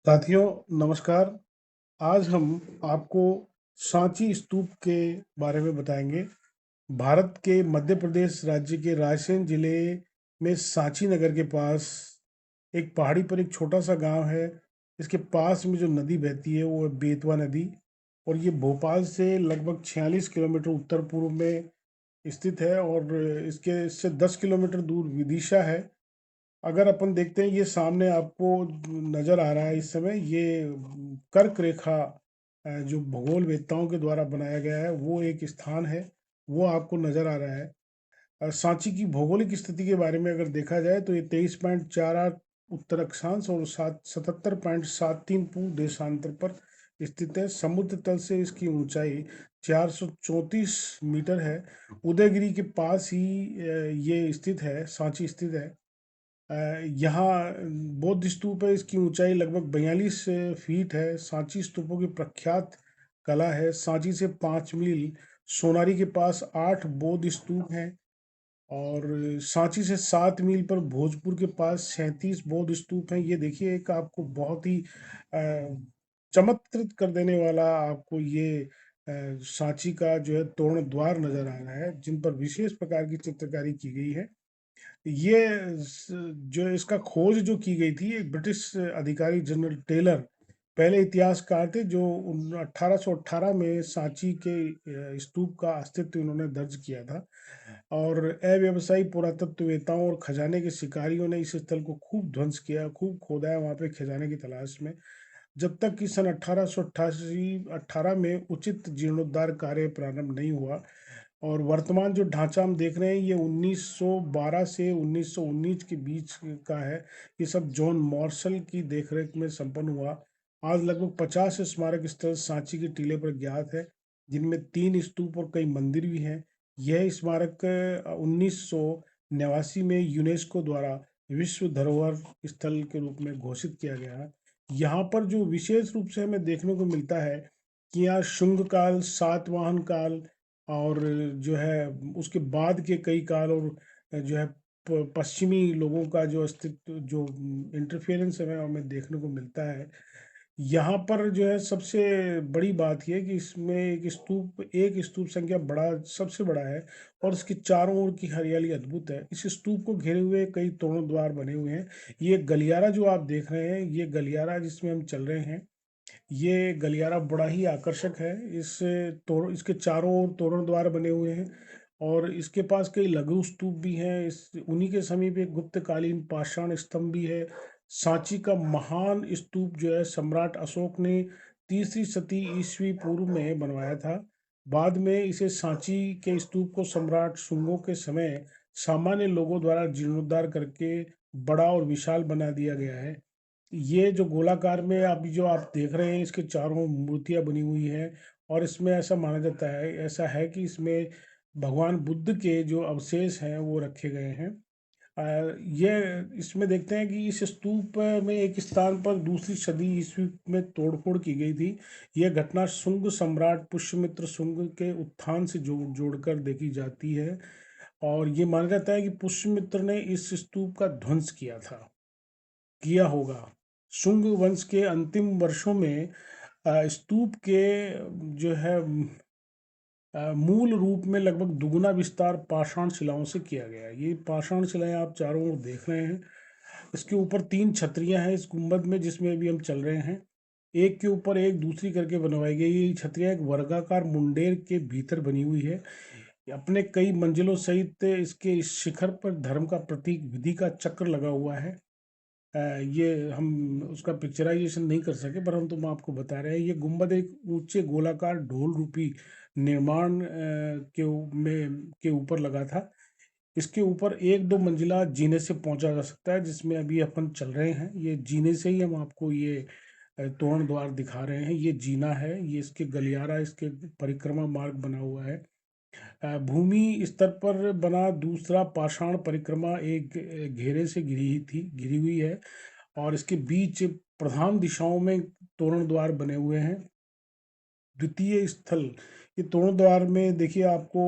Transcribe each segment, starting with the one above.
साथियों नमस्कार। आज हम आपको सांची स्तूप के बारे में बताएंगे। भारत के मध्य प्रदेश राज्य के रायसेन जिले में सांची नगर के पास एक पहाड़ी पर एक छोटा सा गांव है। इसके पास में जो नदी बहती है वो है बेतवा नदी, और ये भोपाल से लगभग 46 किलोमीटर उत्तर पूर्व में स्थित है। और इससे 10 किलोमीटर दूर विदिशा है। अगर अपन देखते हैं, ये सामने आपको नजर आ रहा है इस समय, ये कर्क रेखा जो भूगोल वेत्ताओं के द्वारा बनाया गया है वो एक स्थान है, वो आपको नजर आ रहा है। सांची की भौगोलिक स्थिति के बारे में अगर देखा जाए तो ये 23.48 उत्तर अक्षांश और 77.73 पूर्व देशांतर पर स्थित है। समुद्र तल से इसकी ऊंचाई 434 मीटर है। उदयगिरी के पास ही ये स्थित है, सांची स्थित है। अ, यहाँ बौद्ध स्तूप है, इसकी ऊंचाई लगभग 42 फीट है। सांची स्तूपों की प्रख्यात कला है। सांची से 5 मील सोनारी के पास 8 बौद्ध स्तूप हैं, और सांची से 7 मील पर भोजपुर के पास 37 बौद्ध स्तूप हैं। ये देखिए, एक आपको बहुत ही चमत्कृत कर देने वाला आपको ये सांची का जो है तोरण द्वार नजर आ रहा है, जिन पर विशेष प्रकार की चित्रकारी की गई है। ये जो इसका खोज जो की गई थी, एक ब्रिटिश अधिकारी जनरल टेलर पहले इतिहासकार थे, जो 1818 में सांची के स्तूप का अस्तित्व इन्होंने दर्ज किया था। और अव्यवसायी पुरातत्ववेताओं और खजाने के शिकारियों ने इस स्थल को खूब ध्वंस किया, खूब खोदा है वहां पे खजाने की तलाश में, जब तक कि सन 1888 में उचित जीर्णोद्धार कार्य प्रारंभ नहीं हुआ। और वर्तमान जो ढांचा हम देख रहे हैं, ये 1912 से 1919 के बीच का है। ये सब जॉन मॉर्सल की देखरेख में संपन्न हुआ। आज लगभग 50 स्मारक स्थल सांची के टीले पर ज्ञात है, जिनमें 3 स्तूप और कई मंदिर भी हैं। यह स्मारक 1989 में यूनेस्को द्वारा विश्व धरोहर स्थल के रूप में घोषित किया गया है। यहाँ पर जो विशेष रूप से हमें देखने को मिलता है कि यहाँ शुंग काल, सातवाहन काल, और जो है उसके बाद के कई काल, और जो है पश्चिमी लोगों का जो अस्तित्व, जो इंटरफेरेंस हमें हमें देखने को मिलता है। यहाँ पर जो है सबसे बड़ी बात यह है कि इसमें एक स्तूप संख्या बड़ा, सबसे बड़ा है, और इसके चारों ओर की हरियाली अद्भुत है। इस स्तूप को घेरे हुए कई तोरण द्वार बने हुए हैं। ये गलियारा जो आप देख रहे हैं, ये गलियारा जिसमें हम चल रहे हैं, ये गलियारा बड़ा ही आकर्षक है। इसके चारों ओर तोरण द्वार बने हुए हैं, और इसके पास कई लघु स्तूप भी हैं। इस उन्हीं के समीप एक गुप्तकालीन पाषाण स्तंभ भी है। सांची का महान स्तूप जो है सम्राट अशोक ने 3री शती ईस्वी पूर्व में बनवाया था। बाद में इसे सांची के स्तूप को सम्राट शुंगों के समय सामान्य लोगों द्वारा जीर्णोद्धार करके बड़ा और विशाल बना दिया गया है। ये जो गोलाकार में आप जो आप देख रहे हैं, इसके चारों मूर्तियां बनी हुई हैं, और इसमें ऐसा माना जाता है, ऐसा है कि इसमें भगवान बुद्ध के जो अवशेष हैं वो रखे गए हैं। ये इसमें देखते हैं कि इस स्तूप में एक स्थान पर 2री सदी ईस्वी में तोड़फोड़ की गई थी। यह घटना शुंग सम्राट पुष्यमित्र शुंग के उत्थान से जोड़कर देखी जाती है, और ये माना जाता है कि पुष्यमित्र ने इस स्तूप का ध्वंस किया होगा। शुंग वंश के अंतिम वर्षों में स्तूप के जो है मूल रूप में लगभग दुगुना विस्तार पाषाण शिलाओं से किया गया है। ये पाषाण शिलाएं आप चारों ओर देख रहे हैं। इसके ऊपर 3 छतरियां हैं इस गुंबद में, जिसमें अभी हम चल रहे हैं। एक के ऊपर एक दूसरी करके बनवाई गई ये छतरियां एक वर्गाकार मुंडेर के भीतर बनी हुई है। अपने कई मंजिलों सहित इसके इस शिखर पर धर्म का प्रतीक विधि का चक्र लगा हुआ है। ये हम उसका पिक्चराइजेशन नहीं कर सके, परंतु हम आपको बता रहे हैं, ये गुंबद एक ऊंचे गोलाकार ढोल रूपी निर्माण के ऊपर लगा था। इसके ऊपर 1-2 मंजिला जीने से पहुंचा जा सकता है, जिसमें अभी अपन चल रहे हैं। ये जीने से ही हम आपको ये तोरण द्वार दिखा रहे हैं। ये जीना है, ये इसके गलियारा, इसके परिक्रमा मार्ग बना हुआ है। भूमि स्तर पर बना दूसरा पाषाण परिक्रमा एक घेरे से घिरी हुई है, और इसके बीच प्रधान दिशाओं में तोरण द्वार बने हुए हैं। द्वितीय स्थल, ये तोरण द्वार में देखिए आपको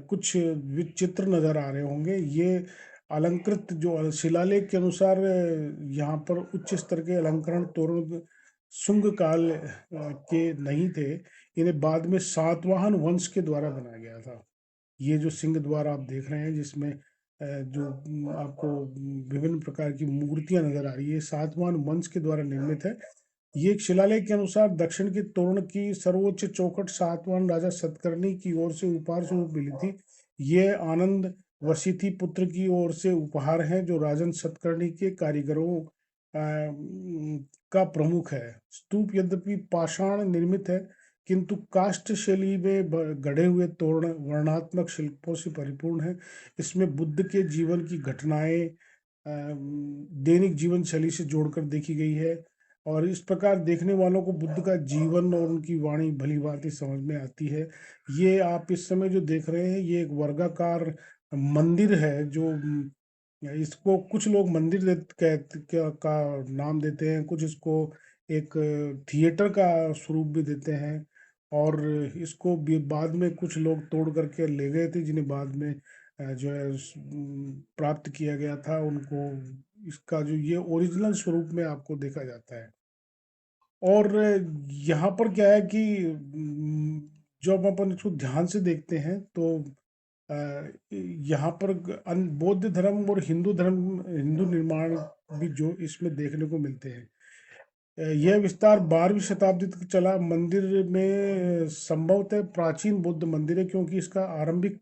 कुछ चित्र नजर आ रहे होंगे। ये अलंकृत जो शिलालेख के अनुसार यहाँ पर उच्च स्तर के अलंकरण तोरण शुंग काल के नहीं थे। इन्हें बाद में सातवाहन वंश के द्वारा बनाया गया था। ये जो सिंह द्वार आप देख रहे हैं जिसमें जो आपको विभिन्न प्रकार की मूर्तियां नजर आ रही है, सातवाहन वंश के द्वारा निर्मित है। ये एक शिलालेख के अनुसार दक्षिण के तोरण की सर्वोच्च चौखट सातवाहन राजा सतकर्णी की ओर से उपहार स्वरूप मिली थी। ये आनंद वशिथी पुत्र की ओर से उपहार है जो राजन सतकर्णी के कारीगरों का प्रमुख है। स्तूप यद्यपि पाषाण निर्मित है किंतु काष्ठ शैली में गढ़े हुए तोरण वर्णनात्मक शिल्पों से परिपूर्ण है। इसमें बुद्ध के जीवन की घटनाएं दैनिक जीवन शैली से जोड़कर देखी गई है और इस प्रकार देखने वालों को बुद्ध का जीवन और उनकी वाणी भली भांति समझ में आती है। ये आप इस समय जो देख रहे हैं ये एक वर्गाकार मंदिर है जो इसको कुछ लोग मंदिर का नाम देते हैं, कुछ इसको एक थिएटर का स्वरूप भी देते हैं और इसको भी बाद में कुछ लोग तोड़ करके ले गए थे जिन्हें बाद में जो है प्राप्त किया गया था उनको। इसका जो ये ओरिजिनल स्वरूप में आपको देखा जाता है। और यहाँ पर क्या है कि जब अपन इसको ध्यान से देखते हैं तो अ, यहाँ पर बौद्ध धर्म और हिंदू निर्माण भी जो इसमें देखने को मिलते हैं। यह विस्तार 12वीं शताब्दी तक चला। मंदिर में संभवतः प्राचीन बौद्ध मंदिर है क्योंकि इसका आरंभिक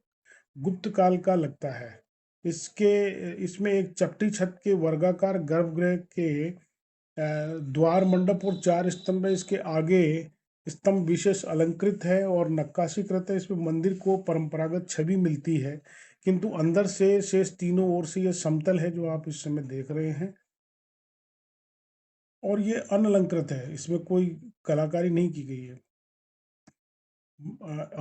गुप्त काल का लगता है। इसके इसमें एक चपटी छत के वर्गाकार गर्भगृह के द्वार मंडप और चार स्तंभ है। इसके आगे स्तंभ विशेष अलंकृत है और नक्काशीकृत है। इसमें मंदिर को परंपरागत छवि मिलती है किंतु अंदर से शेष तीनों ओर से यह समतल है जो आप इस समय देख रहे हैं और ये अनलंकृत है, इसमें कोई कलाकारी नहीं की गई है।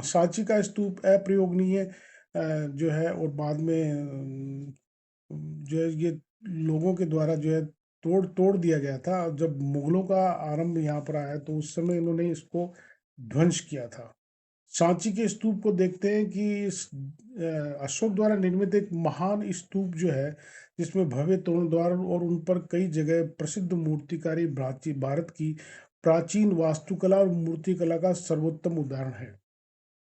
सांची का स्तूप अप्रयोगनीय जो है और बाद में जो है ये लोगों के द्वारा जो है तोड़ तोड़ दिया गया था। जब मुगलों का आरंभ यहाँ पर आया तो उस समय इन्होंने इसको ध्वंस किया था। सांची के स्तूप को देखते हैं कि अशोक द्वारा निर्मित एक महान स्तूप जो है जिसमें भव्य तोरण द्वार और उन पर कई जगह प्रसिद्ध मूर्तिकारी भारत की प्राचीन वास्तुकला और मूर्तिकला का सर्वोत्तम उदाहरण है।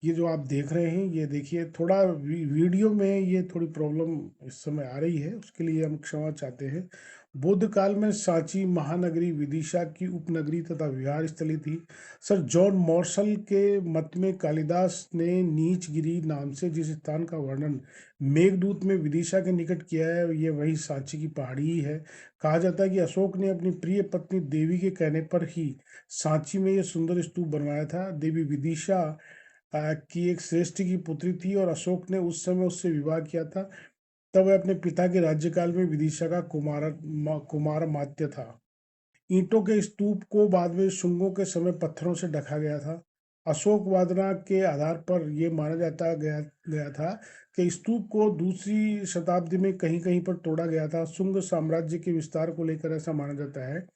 ये जो आप देख रहे हैं ये देखिए थोड़ा वीडियो में ये थोड़ी प्रॉब्लम इस समय आ रही है, उसके लिए हम क्षमा चाहते हैं। बौद्ध काल में सांची महानगरी विदिशा की उपनगरी तथा विहार स्थली थी। सर जॉन मॉर्सल के मत में कालिदास ने नीचगिरी नाम से जिस स्थान का वर्णन मेघदूत में विदिशा के निकट किया है ये वही सांची की पहाड़ी ही है। कहा जाता है कि अशोक ने अपनी प्रिय पत्नी देवी के कहने पर ही सांची में यह सुंदर स्तूप बनवाया था। देवी विदिशा की एक श्रेष्ठ की पुत्री थी और अशोक ने उस समय उससे विवाह किया था। तब वह अपने पिता के राज्यकाल में विदिशा का कुमार मात्य था। ईंटों के स्तूप को बाद में शुंगों के समय पत्थरों से ढका गया था। अशोक वादना के आधार पर यह माना जाता गया था कि स्तूप को दूसरी शताब्दी में कहीं कहीं पर तोड़ा गया था। शुंग साम्राज्य के विस्तार को लेकर ऐसा माना जाता है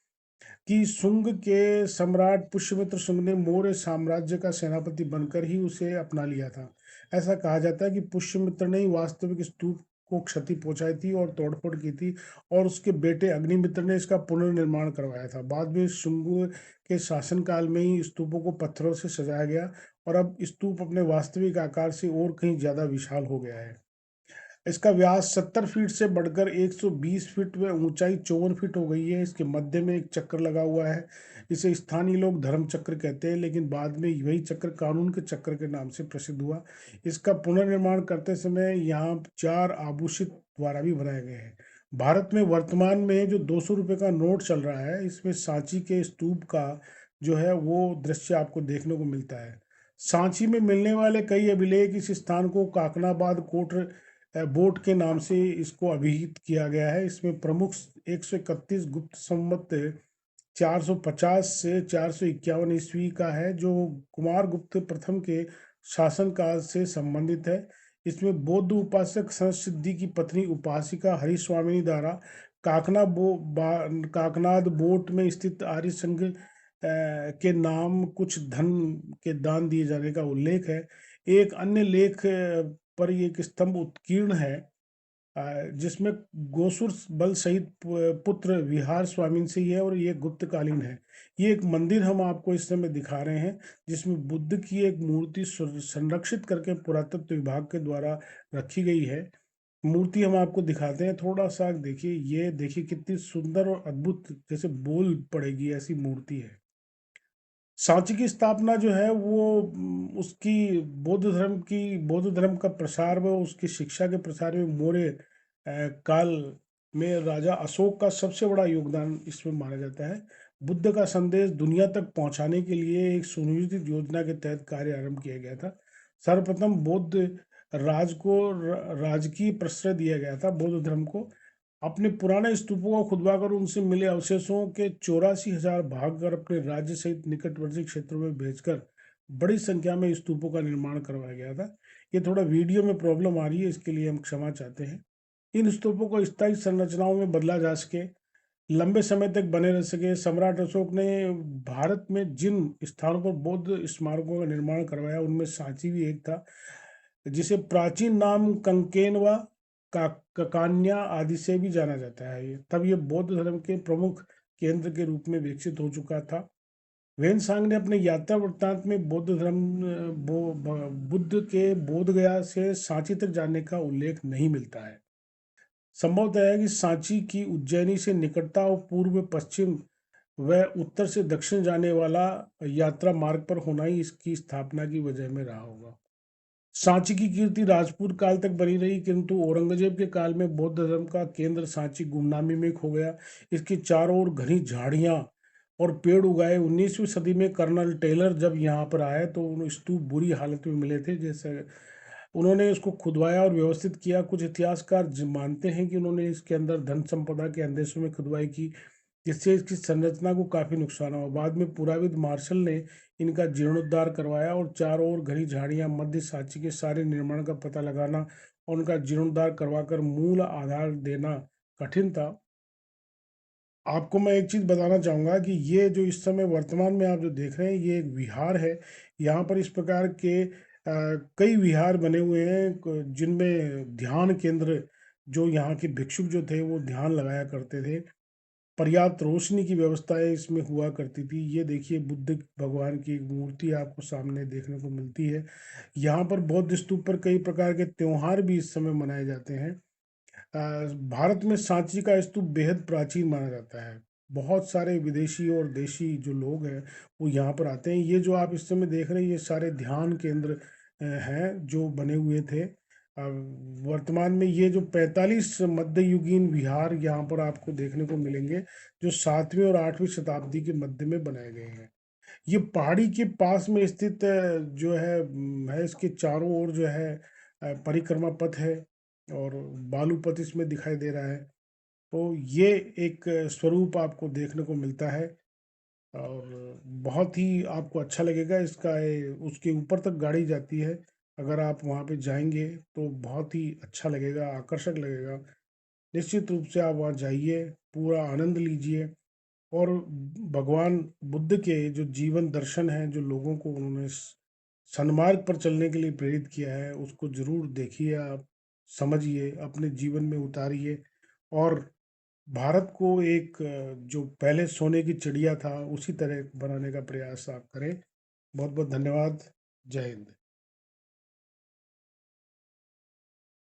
कि शुंग के सम्राट पुष्यमित्र शुंग ने मौर्य साम्राज्य का सेनापति बनकर ही उसे अपना लिया था। ऐसा कहा जाता है कि पुष्यमित्र ने ही वास्तविक स्तूप को क्षति पहुंचाई थी और तोड़फोड़ की थी और उसके बेटे अग्निमित्र ने इसका पुनर्निर्माण करवाया था। बाद में शुंग के शासनकाल में ही स्तूपों को पत्थरों से सजाया गया और अब स्तूप अपने वास्तविक आकार से और कहीं ज्यादा विशाल हो गया है। इसका व्यास 70 फीट से बढ़कर 120 फीट व ऊंचाई 54 फीट हो गई है। इसके मध्य में एक चक्र लगा हुआ है। इसे स्थानीय लोग धर्म चक्र कहते हैं लेकिन बाद में वही चक्र कानून के चक्र के नाम से प्रसिद्ध हुआ। इसका पुनर्निर्माण करते समय यहाँ 4 आभूषित द्वारा भी बनाए गए हैं। भारत में वर्तमान में जो 200 रुपये का नोट चल रहा है इसमें सांची के स्तूप का जो है वो दृश्य आपको देखने को मिलता है। सांची में मिलने वाले कई अभिलेख इस स्थान को काकनाबाद कोट बोट के नाम से इसको अभिहित किया गया है। इसमें प्रमुख 131 गुप्त संवत 450 से 451 ईस्वी का है जो कुमार गुप्त प्रथम के शासनकाल से संबंधित है। इसमें बौद्ध उपासक संसिद्धि की पत्नी उपासिका हरिस्वामिनी द्वारा काकनाद बोट में स्थित आर्य संघ के नाम कुछ धन के दान दिए जाने का उल्लेख है। एक अन्य लेख पर एक स्तंभ उत्कीर्ण है जिसमें गोसुर बल सहित पुत्र विहार स्वामीन से ही है और ये गुप्तकालीन है। ये एक मंदिर हम आपको इस समय दिखा रहे हैं जिसमें बुद्ध की एक मूर्ति संरक्षित करके पुरातत्व विभाग के द्वारा रखी गई है। मूर्ति हम आपको दिखाते हैं, थोड़ा सा देखिए, ये देखिए कितनी सुंदर और अद्भुत, जैसे बोल पड़ेगी ऐसी मूर्ति है। सांची की स्थापना जो है वो उसकी बौद्ध धर्म का प्रसार व उसकी शिक्षा के प्रसार में मौर्य काल में राजा अशोक का सबसे बड़ा योगदान इसमें माना जाता है। बुद्ध का संदेश दुनिया तक पहुंचाने के लिए एक सुनियोजित योजना के तहत कार्य आरंभ किया गया था। सर्वप्रथम बौद्ध राजकीय प्रश्रय दिया गया था बौद्ध धर्म को। अपने पुराने स्तूपों को खुदवाकर उनसे मिले अवशेषों के 84,000 भाग कर अपने राज्य सहित निकटवर्ती क्षेत्रों में भेजकर बड़ी संख्या में स्तूपों का निर्माण करवाया गया था। ये थोड़ा वीडियो में प्रॉब्लम आ रही है, इसके लिए हम क्षमा चाहते हैं। इन स्तूपों को स्थायी संरचनाओं में बदला जा सके, लंबे समय तक बने रह सके। सम्राट अशोक ने भारत में जिन स्थानों पर बौद्ध स्मारकों का निर्माण करवाया उनमें सांची भी एक था, जिसे प्राचीन नाम कंकेनवा का ककान्या आदि से भी जाना जाता है। ये तब ये बौद्ध धर्म के प्रमुख केंद्र के रूप में विकसित हो चुका था। वेनसांग ने अपने यात्रा वृत्तांत में बुद्ध के बोध गया से सांची तक जाने का उल्लेख नहीं मिलता है। संभवतः है कि सांची की उज्जैनी से निकटता और पूर्व पश्चिम व उत्तर से दक्षिण जाने वाला यात्रा मार्ग पर होना ही इसकी स्थापना की वजह में रहा होगा। सांची की कीर्ति राजपूत काल तक बनी रही, किंतु औरंगजेब के काल में बौद्ध धर्म का केंद्र सांची गुमनामी में खो गया। इसके चारों ओर घनी झाड़ियां और पेड़ उगाए। 19वीं सदी में कर्नल टेलर जब यहाँ पर आए तो उन स्तूप बुरी हालत में मिले थे। जैसे उन्होंने इसको खुदवाया और व्यवस्थित किया। कुछ इतिहासकार मानते हैं कि उन्होंने इसके अंदर धन संपदा के अंदेशों में खुदवाई की, जिससे इसकी संरचना को काफी नुकसान हुआ। बाद में पुराविद मार्शल ने इनका जीर्णोद्धार करवाया और चारों ओर घनी झाड़ियां, मध्य सांची के सारे निर्माण का पता लगाना और उनका जीर्णोद्धार करवाकर मूल आधार देना कठिन था। आपको मैं एक चीज बताना चाहूंगा कि ये जो इस समय वर्तमान में आप जो देख रहे हैं ये एक विहार है। यहाँ पर इस प्रकार के कई विहार बने हुए हैं जिनमें ध्यान केंद्र, जो यहाँ के भिक्षुक जो थे वो ध्यान लगाया करते थे। पर्याप्त रोशनी की व्यवस्थाएं इसमें हुआ करती थी। ये देखिए बुद्ध भगवान की एक मूर्ति आपको सामने देखने को मिलती है। यहाँ पर बौद्ध स्तूप पर कई प्रकार के त्योहार भी इस समय मनाए जाते हैं। भारत में सांची का स्तूप बेहद प्राचीन माना जाता है। बहुत सारे विदेशी और देशी जो लोग हैं वो यहाँ पर आते हैं। ये जो आप इस समय देख रहे हैं ये सारे ध्यान केंद्र हैं जो बने हुए थे। वर्तमान में ये जो 45 मध्ययुगीन विहार यहाँ पर आपको देखने को मिलेंगे, जो 7वीं और 8वीं शताब्दी के मध्य में बनाए गए हैं। ये पहाड़ी के पास में स्थित जो है, इसके चारों ओर जो है परिक्रमा पथ है और बालू पथ इसमें दिखाई दे रहा है। तो ये एक स्वरूप आपको देखने को मिलता है और बहुत ही आपको अच्छा लगेगा। इसका उसके ऊपर तक गाड़ी जाती है। अगर आप वहाँ पे जाएंगे तो बहुत ही अच्छा लगेगा, आकर्षक लगेगा। निश्चित रूप से आप वहाँ जाइए, पूरा आनंद लीजिए और भगवान बुद्ध के जो जीवन दर्शन है, जो लोगों को उन्होंने सन्मार्ग पर चलने के लिए प्रेरित किया है, उसको जरूर देखिए, आप समझिए, अपने जीवन में उतारिए और भारत को एक जो पहले सोने की चिड़िया था उसी तरह बनाने का प्रयास आप करें। बहुत बहुत धन्यवाद। जय हिंद।